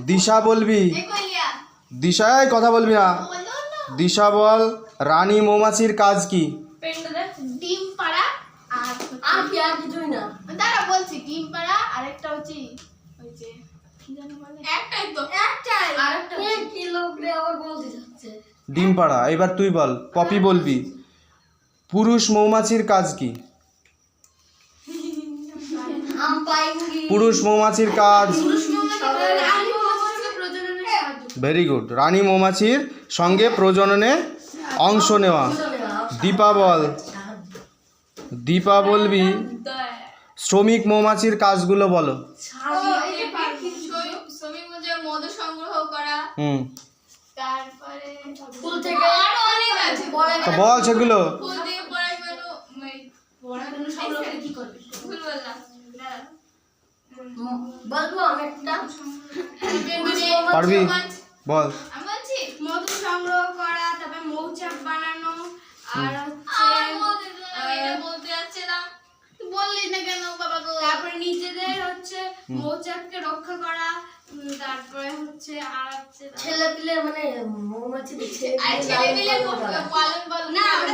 দিশা বলবি, দিশায় কথা বলবি না। দিশা বল, রানী মৌমাছির কাজ কি? ডিম পাড়া আর কি আর কিছুই না। দাঁড়া বলছি, ডিম পাড়া আর একটা হচ্ছে ওই যে কি জানো বলে, একটাই তো, একটাই। আরেকটা কি লোক রে আবার বলতে যাচ্ছে ডিম পাড়া। এবার তুই বল, পপি বলবি, পুরুষ মৌমাছির কাজ কি? পুরুষ মৌমাছির কাজ ভেরি গুড, রানী মৌমাছির সঙ্গে প্রজননে অংশ নেওয়া। দীপা বল, দীপা বলবি, শ্রমিক মৌমাছির কাজগুলো বলো। শ্রমিক মধু সংগ্রহ করা, তারপরে ফুল থেকে আরো অনেক আছে, বল সেগুলো। ফুল দিয়ে পরাগায়ন সংগ্রহ কি করবে? ভুল বললাম, বলবো আমি একটা পারবি বল। আমি বলছি মধু সংগ্রহ করা, তারপরে মৌচাক বানানো, আর হচ্ছে এটা বলতে যাচ্ছিলাম তুই বললি না কেন বাবা গো। তারপরে নিজেদের হচ্ছে মৌচাককে রক্ষা করা, তারপরে হচ্ছে আর হচ্ছে ছেলেপিলে মানে মৌমাছি ছেলেপিলে পালন না।